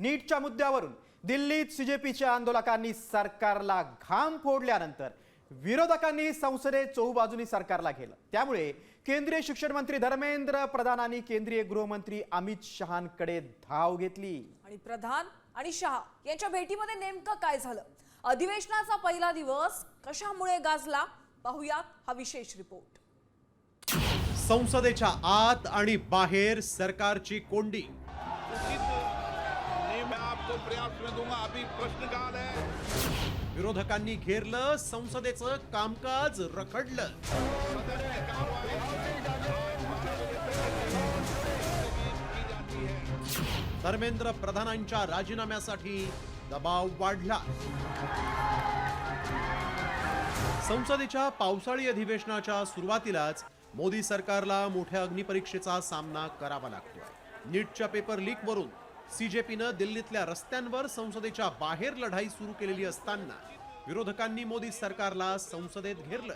नीटच्या मुद्द्यावरून दिल्लीत सीजेपीच्या आंदोलकांनी सरकारला घाम फोडल्यानंतर विरोधकांनी संसदेत चौबाजूंनी सरकारला घेरलं। त्यामुळे केंद्रीय शिक्षण मंत्री धर्मेंद्र प्रधानांनी केंद्रीय गृहमंत्री अमित शहांकडे धाव घेतली। आणि प्रधान आणि शहा यांच्या भेटीमध्ये नेमकं काय झालं, अधिवेशनाचा पहिला दिवस कशामुळे गाजला, पाहूयात हा विशेष रिपोर्ट। संसदेच्या आत आणि बाहेर सरकारची कोंडी। अभी प्रश्नकाल है। विरोधकांनी घेरलं संसदेचं कामकाज रखडलं। धर्मेंद्र प्रधानांच्या राजीनाम्यासाठी दबाव वाढला। संसदेच्या पावसाळी अधिवेशनाच्या सुरुवातीलाच मोदी सरकारला मोठ्या अग्निपरीक्षेचा सामना करावा लागतोय। नीटच्या पेपर लीक वरून सीजेपीनं दिल्लीतल्या रस्त्यांवर संसदेच्या बाहेर लढाई सुरू केलेली असताना विरोधकांनी मोदी सरकारला संसदेत घेरलं।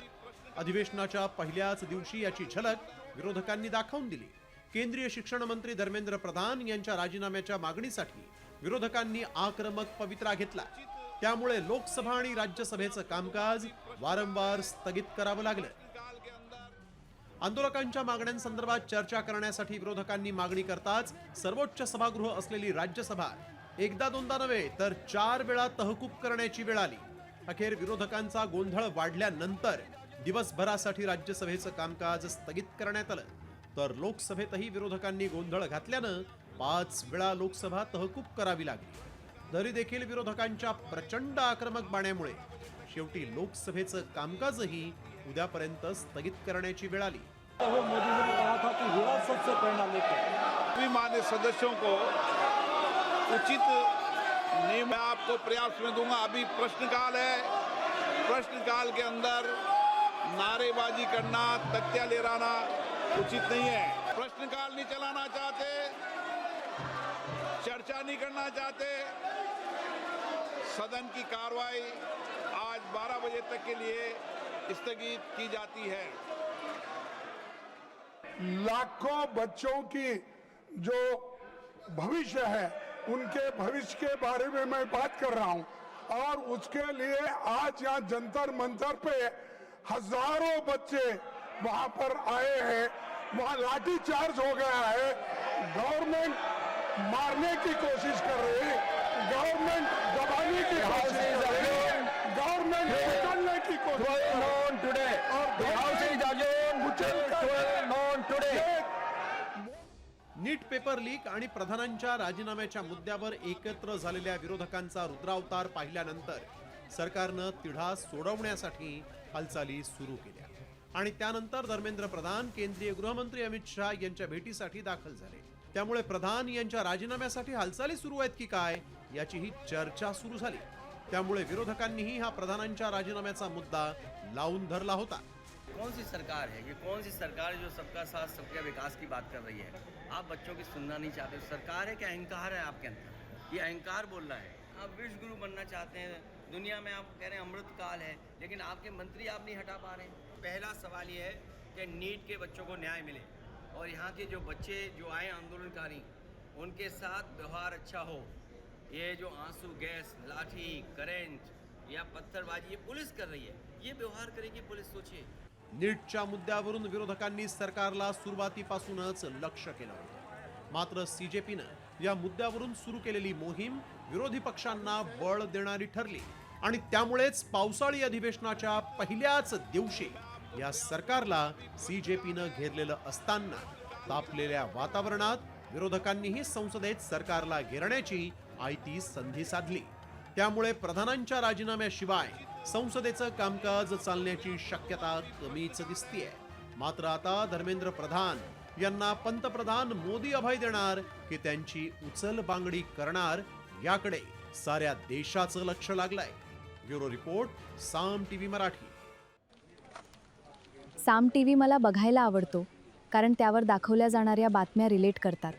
अधिवेशनाच्या पहिल्याच दिवशी याची झलक विरोधकांनी दाखवून दिली। केंद्रीय शिक्षण मंत्री धर्मेंद्र प्रधान यांच्या राजीनाम्याच्या मागणीसाठी विरोधकांनी आक्रमक पवित्रा घेतला। त्यामुळे लोकसभा आणि राज्यसभेचं कामकाज वारंवार स्थगित करावं लागलं। आंदोलकांच्या मागण्यांसंदर्भात चर्चा करण्यासाठी विरोधकांनी मागणी करताच सर्वोच्च सभागृह असलेली राज्यसभा एकदा दोनदा नव्हे तर 4 वेळा तहकूब करण्याची वेळ आली। अखेर विरोधकांचा गोंधळ वाढल्यानंतर दिवसभरासाठी राज्यसभेचं कामकाज स्थगित करण्यात आलं, तर लोकसभेतही विरोधकांनी गोंधळ घातल्यानं 5 वेळा लोकसभा तहकूब करावी लागली। तरी देखील विरोधकांच्या प्रचंड आक्रमक बाण्यामुळे शेवटी लोकसभेचं कामकाजही उद्यापर्यंत स्थगित करण्याची वेळ आली। मोदी ने कहा था कि हिरासत से प्रेरणा लेकर सभी मान्य सदस्यों को उचित नियम मैं आपको प्रयास में दूंगा। अभी प्रश्नकाल है, प्रश्नकाल के अंदर नारेबाजी करना, तख्तियां लहराना उचित नहीं है। प्रश्नकाल नहीं चलाना चाहते, चर्चा नहीं करना चाहते, सदन की कार्रवाई आज 12 बजे तक के लिए स्थगित की जाती है। लाखों बच्चों की जो भविष्य है उनके भविष्य के बारे में मैं बात कर रहा हूं और उसके लिए आज यहाँ जंतर मंतर पे हजारों बच्चे वहां पर आए हैं। वहां लाठी चार्ज हो गया है, गवर्नमेंट मारने की कोशिश कर रही है, गवर्नमेंट दबाने की कोशिश कर रही है, गवर्नमेंट निकलने की कोशिश कर रही है। नीट पेपर लीक आणि प्रधानांच्या राजीनाम्याच्या मुद्द्यावर एकत्र झालेल्या विरोधकांचा रुद्रावतार पाहिल्यानंतर सरकारनं तिढा सोडवण्यासाठी हालचाली सुरू केल्या आणि त्यानंतर धर्मेंद्र प्रधान केंद्रीय गृहमंत्री अमित शहा यांच्या भेटीसाठी दाखल झाले। त्यामुळे प्रधान यांच्या राजीनाम्यासाठी हालचाली सुरू आहेत की काय याचीही चर्चा सुरू झाली। त्यामुळे विरोधकांनीही हा प्रधानांच्या राजीनाम्याचा मुद्दा लावून धरला होता। कौन सी सरकार है ये? कौन सी सरकार है जो सबका साथ सबका विकास की बात कर रही है? आप बच्चों की सुनना नहीं चाहते। सरकार है कि अहंकार है आपके अंदर? ये अहंकार बोल रहा है। आप विश्व गुरु बनना चाहते हैं, दुनिया में आप कह रहे हैं अमृत काल है, लेकिन आपके मंत्री आप नहीं हटा पा रहे हैं। पहला सवाल ये है कि नीट के बच्चों को न्याय मिले और यहाँ के जो बच्चे जो आए आंदोलनकारी उनके साथ व्यवहार अच्छा हो। ये जो आंसू गैस, लाठी, करंट या पत्थरबाजी ये पुलिस कर रही है, ये व्यवहार करेगी पुलिस? सोचिए। नीटच्या मुद्द्यावरून विरोधकांनी सरकारला सुरुवातीपासूनच लक्ष केलं होतं, मात्र सीजेपीनं या मुद्द्यावरून सुरू केलेली मोहीम विरोधी पक्षांना बळ देणारी ठरली आणि त्यामुळेच पावसाळी अधिवेशनाच्या पहिल्याच दिवशी या सरकारला सीजेपीनं घेरलेलं असताना तापलेल्या वातावरणात विरोधकांनीही संसदेत सरकारला घेरण्याची आयती संधी साधली। त्यामुळे प्रधानांच्या राजीनाम्याशिवाय संसदेचं कामकाज चालण्याची शक्यता कमीच दिसतेय। मात्र आता धर्मेंद्र प्रधान यांना पंतप्रधान मोदी अभय देणार की त्यांची उचल बांगडी करणार याकडे साऱ्या देशाचं लक्ष लागलंय। ब्युरो रिपोर्ट, साम टीव्ही मराठी। साम टीव्ही मला बघायला आवडतो कारण त्यावर दाखवल्या जाणाऱ्या बातम्या रिलेट करतात।